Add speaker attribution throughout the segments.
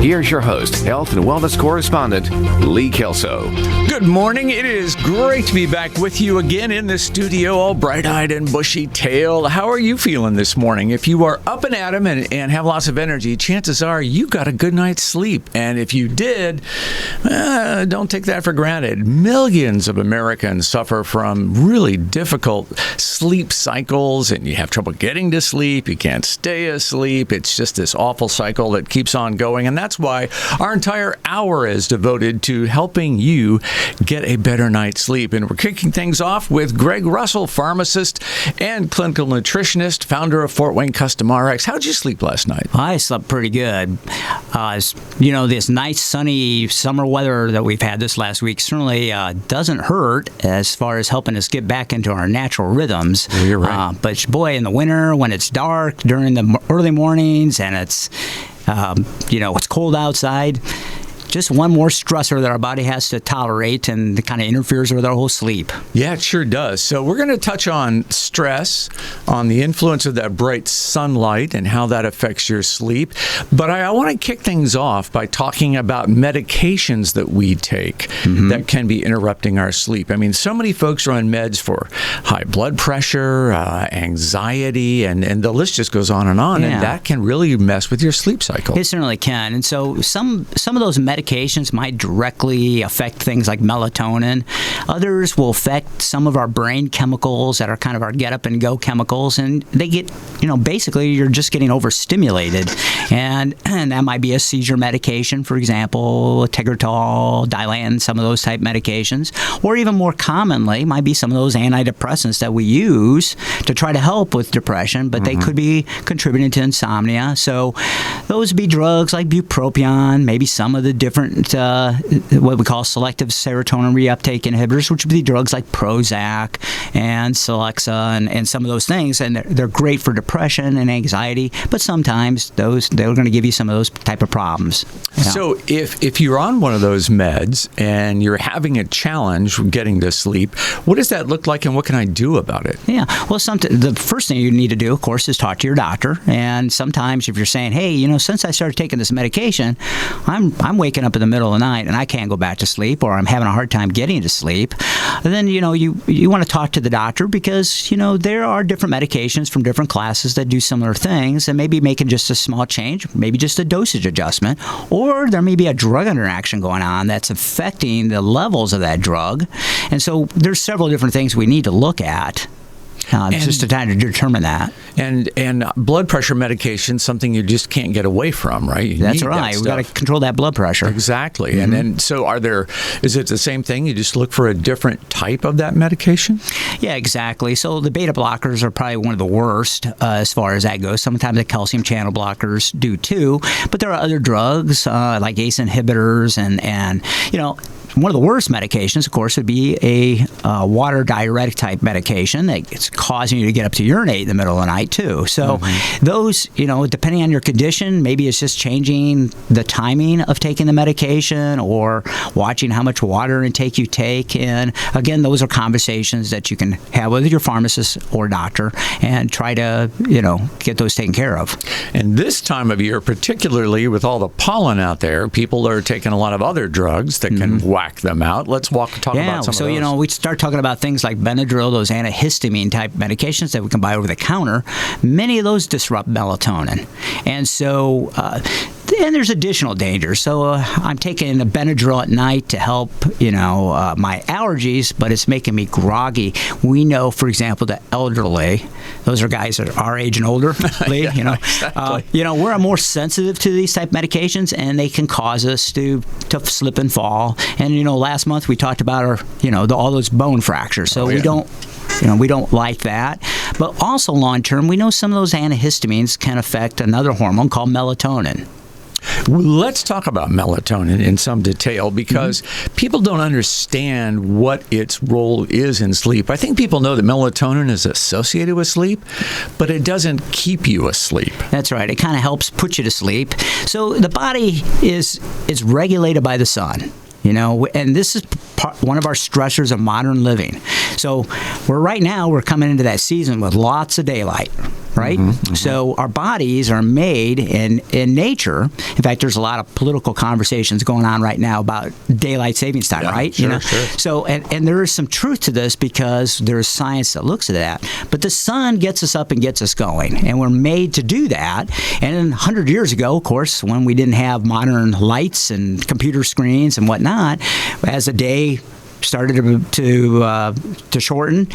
Speaker 1: Here's your host, health and wellness correspondent, Lee Kelso.
Speaker 2: Good morning. It is great to be back with you again in the studio, all bright-eyed and bushy-tailed. How are you feeling this morning? If you are up and at 'em and have lots of energy, chances are you got a good night's sleep. And if you did, don't take that for granted. Millions of Americans suffer from really difficult sleep cycles, and you have trouble getting to sleep. You can't stay asleep. It's just this awful cycle that keeps on going. And that's why our entire hour is devoted to helping you get a better night's sleep. And we're kicking things off with Greg Russell, pharmacist and clinical nutritionist, founder of Fort Wayne Custom RX. How'd you sleep last night?
Speaker 3: I slept pretty good. This nice sunny summer weather that we've had this last week certainly doesn't hurt as far as helping us get back into our natural rhythms.
Speaker 2: Well, you're right.
Speaker 3: But boy, in the winter, when it's dark during the early mornings and it's cold outside, just one more stressor that our body has to tolerate, and it kind of interferes with our whole sleep.
Speaker 2: Yeah, it sure does. So we're going to touch on stress, on the influence of that bright sunlight and how that affects your sleep. But I want to kick things off by talking about medications that we take that can be interrupting our sleep. I mean, so many folks are on meds for high blood pressure, anxiety, and the list just goes on,
Speaker 3: Yeah.
Speaker 2: and that can really mess with your sleep cycle.
Speaker 3: It certainly can. And so some of those medications might directly affect things like melatonin. Others will affect some of our brain chemicals that are kind of our get up and go chemicals, and they get, basically you're just getting overstimulated. And that might be a seizure medication, for example, Tegretol, Dilantin, some of those type medications, or even more commonly might be some of those antidepressants that we use to try to help with depression, but they could be contributing to insomnia. So those would be drugs like bupropion, maybe some of the different what we call selective serotonin reuptake inhibitors, which would be drugs like Prozac and Celexa and some of those things. And they're great for depression and anxiety, but sometimes they're going to give you some of those type of problems.
Speaker 2: So if you're on one of those meds and you're having a challenge getting to sleep, what does that look like and what can I do about it?
Speaker 3: Yeah, well, the first thing you need to do, of course, is talk to your doctor. And sometimes if you're saying, hey, since I started taking this medication, I'm waking up in the middle of the night and I can't go back to sleep, or I'm having a hard time getting to sleep, then you want to talk to the doctor, because there are different medications from different classes that do similar things, and maybe making just a small change, maybe just a dosage adjustment, or there may be a drug interaction going on that's affecting the levels of that drug. And so there's several different things we need to look at. Just to try to determine that.
Speaker 2: And blood pressure medication, something you just can't get away from, right?
Speaker 3: That's right. We've got to control that blood pressure.
Speaker 2: Exactly. And then, so is it the same thing? You just look for a different type of that medication?
Speaker 3: Yeah, exactly. So the beta blockers are probably one of the worst as far as that goes. Sometimes the calcium channel blockers do too. But there are other drugs like ACE inhibitors and one of the worst medications, of course, would be a water diuretic type medication that's causing you to get up to urinate in the middle of the night, too. So those, depending on your condition, maybe it's just changing the timing of taking the medication or watching how much water intake you take. And again, those are conversations that you can have with your pharmacist or doctor and try to, get those taken care of.
Speaker 2: And this time of year, particularly with all the pollen out there, people are taking a lot of other drugs that can whack them out. Let's talk about some of those.
Speaker 3: We start talking about things like Benadryl, those antihistamine type medications that we can buy over the counter. Many of those disrupt melatonin. And so and there's additional dangers. So I'm taking a Benadryl at night to help, my allergies, but it's making me groggy. We know, for example, the elderly, those are guys that are our age and older, Lee,
Speaker 2: Exactly.
Speaker 3: We're more sensitive to these type medications, and they can cause us to slip and fall. And, last month we talked about all those bone fractures. So we don't like that. But also long term, we know some of those antihistamines can affect another hormone called melatonin.
Speaker 2: Let's talk about melatonin in some detail, because people don't understand what its role is in sleep. I think people know that melatonin is associated with sleep, but it doesn't keep you asleep.
Speaker 3: That's right. It kind of helps put you to sleep. So the body is regulated by the sun. And this is one of our stressors of modern living. So we're coming into that season with lots of daylight. right? So our bodies are made in nature. In fact, there's a lot of political conversations going on right now about daylight savings time, right?
Speaker 2: Sure.
Speaker 3: So, and there is some truth to this because there's science that looks at that. But the sun gets us up and gets us going, and we're made to do that. And 100 years ago, of course, when we didn't have modern lights and computer screens and whatnot, as the day started to shorten,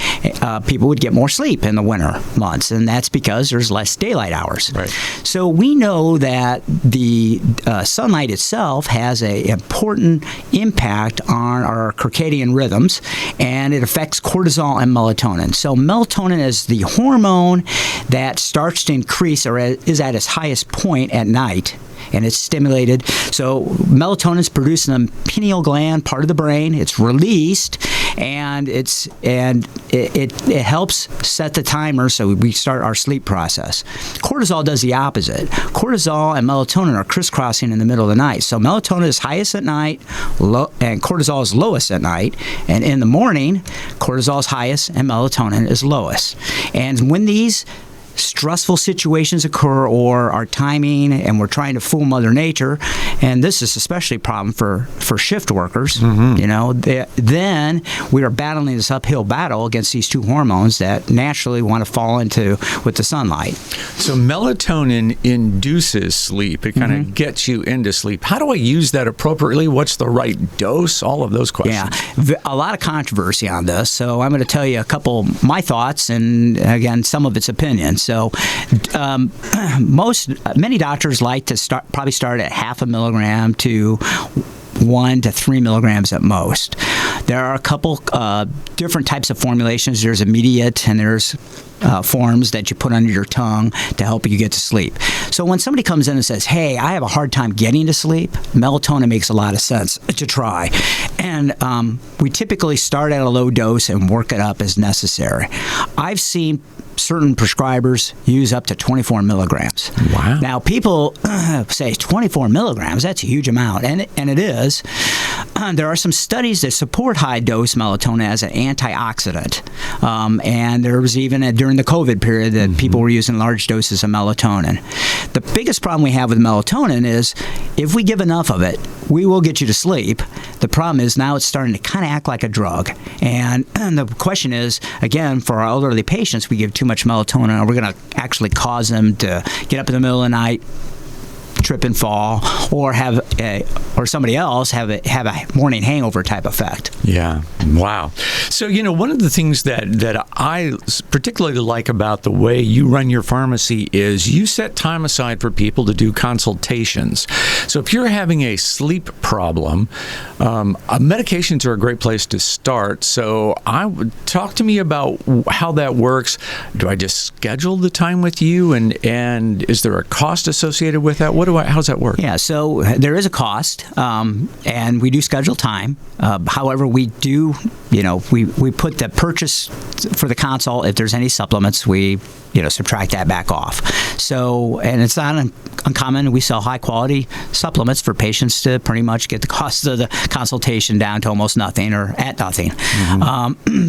Speaker 3: people would get more sleep in the winter months, and that's because there's less daylight hours.
Speaker 2: Right.
Speaker 3: So we know that the sunlight itself has an important impact on our circadian rhythms, and it affects cortisol and melatonin. So melatonin is the hormone that starts to increase or is at its highest point at night, and it's stimulated. So melatonin is produced in the pineal gland, part of the brain. It's released, and it helps set the timer so we start our sleep process. Cortisol does the opposite. Cortisol and melatonin are crisscrossing in the middle of the night. So melatonin is highest at night, and cortisol is lowest at night. And in the morning, cortisol is highest and melatonin is lowest. And when these stressful situations occur or our timing and we're trying to fool Mother Nature, and this is especially a problem for shift workers, then we are battling this uphill battle against these two hormones that naturally want to fall into with the sunlight.
Speaker 2: So melatonin induces sleep. It kind of gets you into sleep. How do I use that appropriately? What's the right dose? All of those questions.
Speaker 3: Yeah, a lot of controversy on this. So I'm going to tell you a couple of my thoughts and, again, some of its opinions. So many doctors like to probably start at 0.5 milligram to 1 to 3 milligrams at most. There are a couple different types of formulations. There's immediate and there's forms that you put under your tongue to help you get to sleep. So when somebody comes in and says, hey, I have a hard time getting to sleep, melatonin makes a lot of sense to try. And we typically start at a low dose and work it up as necessary. I've seen certain prescribers use up to 24 milligrams.
Speaker 2: Wow.
Speaker 3: Now, people say 24 milligrams, that's a huge amount, and it is. There are some studies that support high-dose melatonin as an antioxidant. And there was even during the COVID period that people were using large doses of melatonin. The biggest problem we have with melatonin is if we give enough of it, we will get you to sleep. The problem is now it's starting to kind of act like a drug. And the question is, again, for our elderly patients, we give too much melatonin, are we going to actually cause them to get up in the middle of the night, trip and fall, or or somebody else have a morning hangover type effect?
Speaker 2: Yeah. Wow. So, one of the things that I particularly like about the way you run your pharmacy is you set time aside for people to do consultations. So if you're having a sleep problem, medications are a great place to start. So talk to me about how that works. Do I just schedule the time with you, and is there a cost associated with that? How's that work?
Speaker 3: Yeah, so there is a cost, and we do schedule time. However, we do, we put the purchase for the consult. If there's any supplements, we subtract that back off. So, and it's not uncommon. We sell high quality supplements for patients to pretty much get the cost of the consultation down to almost nothing or at nothing.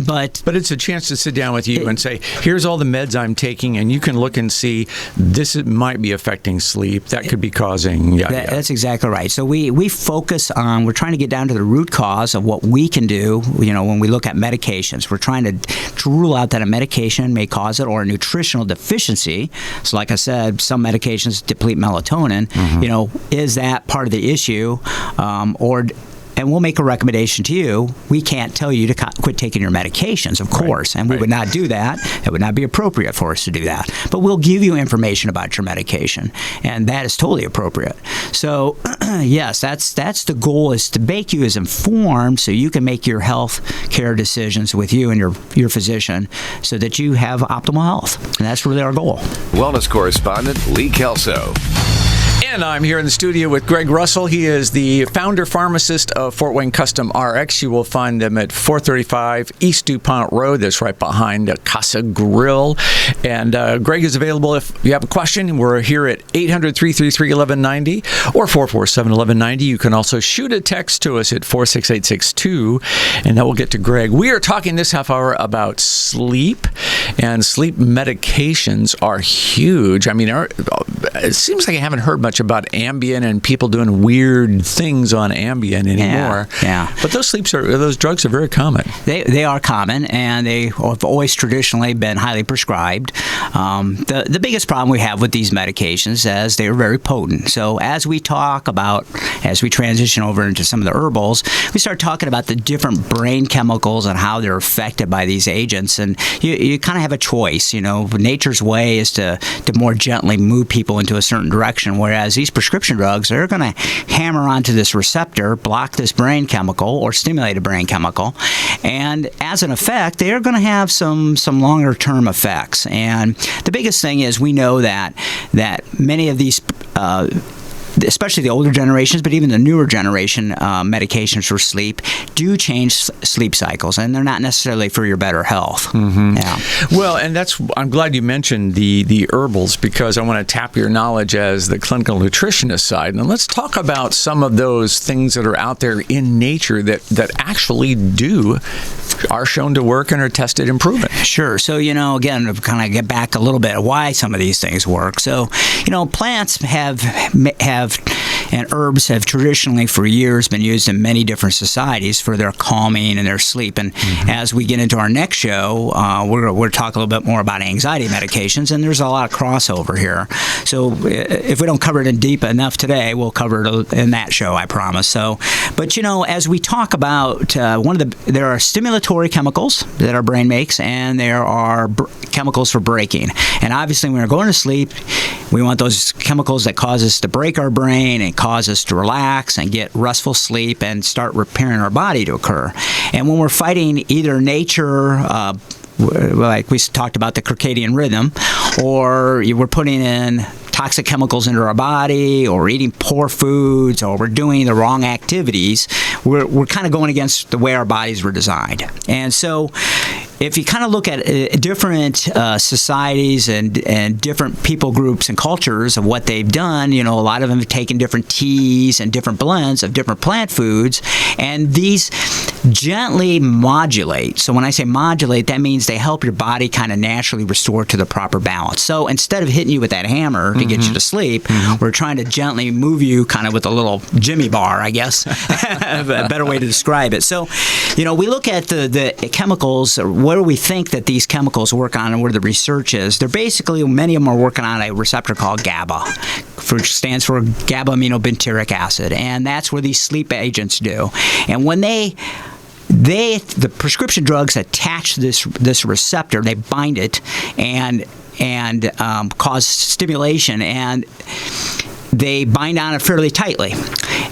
Speaker 3: But
Speaker 2: it's a chance to sit down with you and say, here's all the meds I'm taking, and you can look and see this might be affecting sleep. That could be causing.
Speaker 3: That's exactly right. So we focus on, we're trying to get down to the root cause of what we can do. When we look at medications, we're trying to rule out that a medication may cause it or a nutritional deficiency. So like I said, some medications deplete melatonin. Is that part of the issue? And we'll make a recommendation to you. We can't tell you to quit taking your medications, of course, and we would not do that. It would not be appropriate for us to do that. But we'll give you information about your medication, and that is totally appropriate. So, yes, that's the goal, is to make you as informed so you can make your health care decisions with you and your physician so that you have optimal health. And that's really our goal.
Speaker 1: Wellness correspondent Lee Kelso.
Speaker 2: And I'm here in the studio with Greg Russell. He is the founder pharmacist of Fort Wayne Custom RX. You will find them at 435 East DuPont Road. That's right behind Casa Grill. And Greg is available if you have a question. We're here at 800-333-1190 or 447-1190. You can also shoot a text to us at 46862, and that will get to Greg. We are talking this half hour about sleep, and sleep medications are huge. I mean, it seems like I haven't heard much about Ambien and people doing weird things on Ambien anymore.
Speaker 3: Yeah.
Speaker 2: But those drugs are very common.
Speaker 3: They are common, and they have always traditionally been highly prescribed. The biggest problem we have with these medications is they're very potent. So as we transition over into some of the herbals, we start talking about the different brain chemicals and how they're affected by these agents. And you kind of have a choice. You know, nature's way is to more gently move people into a certain direction, whereas these prescription drugs, they're going to hammer onto this receptor, block this brain chemical or stimulate a brain chemical, and as an effect, they're going to have some longer term effects. And the biggest thing is we know that many of these especially the older generations, but even the newer generation medications for sleep do change sleep cycles, and they're not necessarily for your better health.
Speaker 2: Mm-hmm.
Speaker 3: Yeah.
Speaker 2: Well, and I'm glad you mentioned the herbals, because I want to tap your knowledge as the clinical nutritionist side. And let's talk about some of those things that are out there in nature that actually are shown to work and are tested and proven.
Speaker 3: Sure. So, again, to kind of get back a little bit of why some of these things work. So, plants have and herbs have traditionally for years been used in many different societies for their calming and their sleep. And as we get into our next show, we're talk a little bit more about anxiety medications, and there's a lot of crossover here. So if we don't cover it in deep enough today, we'll cover it in that show, I promise. So, but as we talk about there are stimulatory chemicals that our brain makes, and there are chemicals for braking. And obviously, when we're going to sleep, we want those chemicals that cause us to break our brain and cause us to relax and get restful sleep and start repairing our body to occur. And when we're fighting either nature, like we talked about the circadian rhythm, or we're putting in toxic chemicals into our body, or eating poor foods, or we're doing the wrong activities, we're kind of going against the way our bodies were designed. And so if you kind of look at different societies and different people groups and cultures of what they've done, a lot of them have taken different teas and different blends of different plant foods, and these gently modulate. So when I say modulate, that means they help your body kind of naturally restore to the proper balance. So instead of hitting you with that hammer to get you to sleep, we're trying to gently move you kind of with a little Jimmy bar, I guess, a better way to describe it. So, we look at the chemicals, what do we think that these chemicals work on, and where the research is. They're basically, many of them are working on a receptor called GABA, which stands for GABA-aminobutyric acid, and that's where these sleep agents do. And when the prescription drugs attach this receptor, they bind it and cause stimulation, and they bind on it fairly tightly.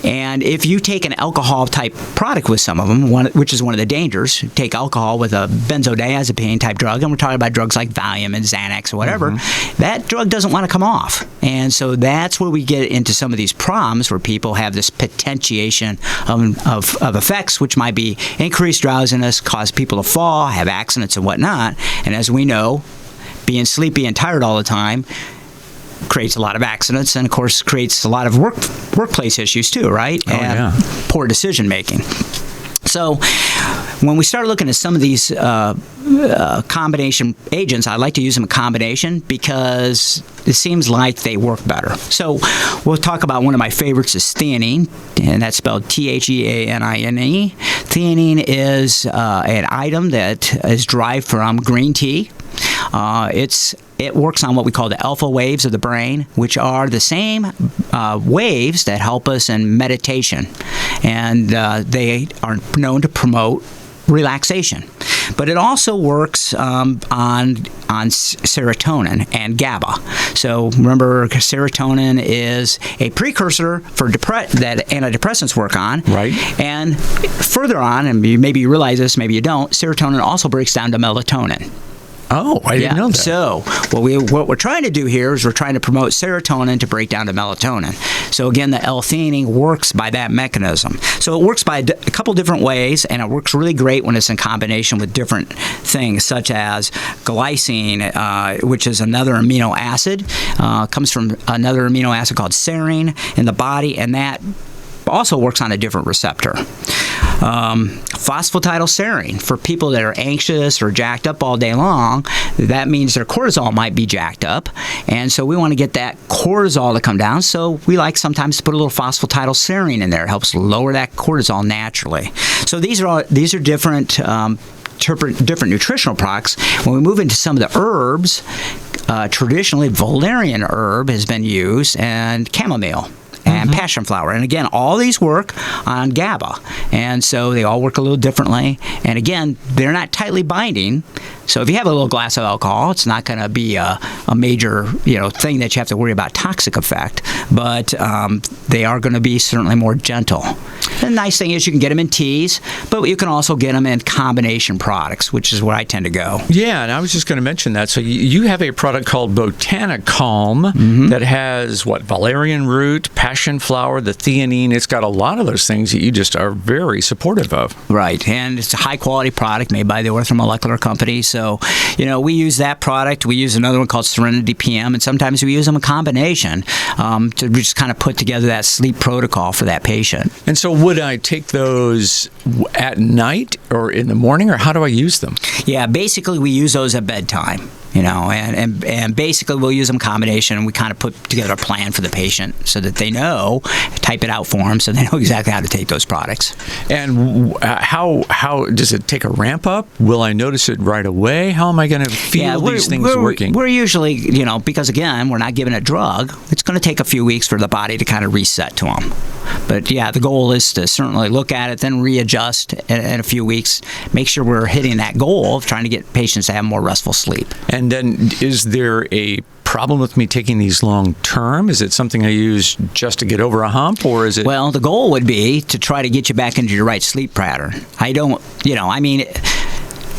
Speaker 3: And if you take an alcohol-type product with some of them, which is one of the dangers, take alcohol with a benzodiazepine-type drug, and we're talking about drugs like Valium and Xanax or whatever, that drug doesn't want to come off. And so that's where we get into some of these problems where people have this potentiation of effects, which might be increased drowsiness, cause people to fall, have accidents and whatnot. And as we know, being sleepy and tired all the time creates a lot of accidents, and of course creates a lot of workplace issues too, right? Poor decision making. So when we start looking at some of these combination agents, I like to use them in combination because it seems like they work better. So we'll talk about one of my favorites is theanine, and that's spelled Theanine. Theanine is an item that is derived from green tea. It works on what we call the alpha waves of the brain, which are the same waves that help us in meditation, and they are known to promote relaxation. But it also works on serotonin and GABA. So remember, serotonin is a precursor for that antidepressants work on.
Speaker 2: Right.
Speaker 3: And further on, and maybe you realize this, maybe you don't, serotonin also breaks down to melatonin.
Speaker 2: Oh, I didn't know that.
Speaker 3: So what we're trying to do here is we're trying to promote serotonin to break down to melatonin. So again, the L-theanine works by that mechanism. So it works by a couple different ways, and it works really great when it's in combination with different things, such as glycine, which is another amino acid. Comes from another amino acid called serine in the body, and that also works on a different receptor. Phosphatidylserine, for people that are anxious or jacked up all day long, that means their cortisol might be jacked up, and so we want to get that cortisol to come down, so we like sometimes to put a little phosphatidylserine in there. It helps lower that cortisol naturally. So these are different different nutritional products. When we move into some of the herbs, traditionally valerian herb has been used, and chamomile and passion flower. And again, all these work on GABA. And so they all work a little differently. And again, they're not tightly binding. So if you have a little glass of alcohol, it's not going to be a major thing that you have to worry about toxic effect. But they are going to be certainly more gentle. The nice thing is you can get them in teas, but you can also get them in combination products, which is where I tend to go.
Speaker 2: Yeah, and I was just going to mention that. So you have a product called Botanicalm that has, valerian root, passion flower, the theanine. It's got a lot of those things that you just are very supportive of.
Speaker 3: Right, and it's a high-quality product made by the Orthomolecular Company. So, we use that product. We use another one called Serenity PM, and sometimes we use them in combination to just kind of put together that sleep protocol for that patient.
Speaker 2: And so would I take those at night or in the morning, or how do I use them?
Speaker 3: Yeah, basically we use those at bedtime. And basically we'll use them in combination, and we kind of put together a plan for the patient so that they know, type it out for them so they know exactly how to take those products.
Speaker 2: And how does it take a ramp up? Will I notice it right away? How am I going to feel these things working?
Speaker 3: We're usually, because again, we're not giving a drug, it's going to take a few weeks for the body to kind of reset to them. But yeah, the goal is to certainly look at it, then readjust in a few weeks, make sure we're hitting that goal of trying to get patients to have more restful sleep.
Speaker 2: And then is there a problem with me taking these long term? Is it something I use just to get over a hump, or is it?
Speaker 3: Well, the goal would be to try to get you back into your right sleep pattern.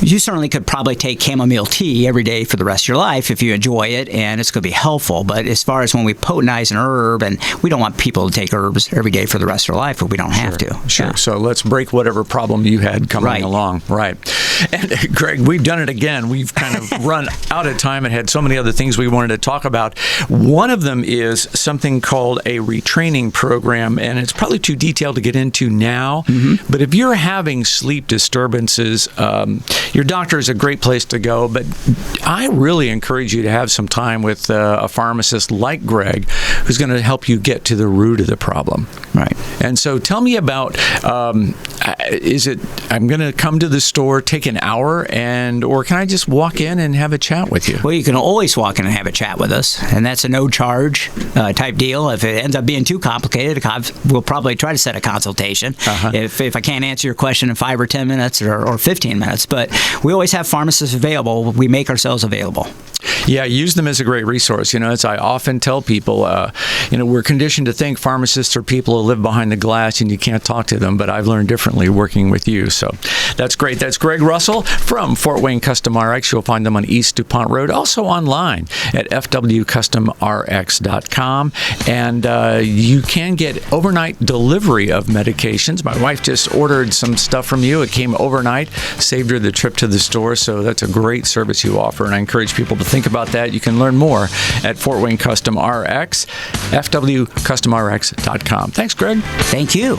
Speaker 3: You certainly could probably take chamomile tea every day for the rest of your life if you enjoy it, and it's going to be helpful. But as far as when we potentize an herb, and we don't want people to take herbs every day for the rest of their life, but we don't have to.
Speaker 2: Sure.
Speaker 3: Yeah.
Speaker 2: So let's break whatever problem you had coming along. Right. And Greg, we've done it again. We've kind of run out of time and had so many other things we wanted to talk about. One of them is something called a retraining program, and it's probably too detailed to get into now. But if you're having sleep disturbances, your doctor is a great place to go, but I really encourage you to have some time with a pharmacist like Greg, who's going to help you get to the root of the problem.
Speaker 3: Right.
Speaker 2: And so tell me about, I'm going to come to the store, take an hour, or can I just walk in and have a chat with you?
Speaker 3: Well, you can always walk in and have a chat with us, and that's a no-charge type deal. If it ends up being too complicated, we'll probably try to set a consultation if I can't answer your question in 5 or 10 minutes or 15 minutes. But we always have pharmacists available. We make ourselves available.
Speaker 2: Yeah, use them as a great resource. As I often tell people, we're conditioned to think pharmacists are people who live behind the glass and you can't talk to them, but I've learned differently working with you. So that's great. That's Greg Russell from Fort Wayne Custom RX. You'll find them on East DuPont Road, also online at fwcustomrx.com. And you can get overnight delivery of medications. My wife just ordered some stuff from you. It came overnight, saved her the trip to the store. So that's a great service you offer, and I encourage people to think about that. You can learn more at Fort Wayne Custom RX, fwcustomrx.com. Thanks, Greg.
Speaker 3: Thank you.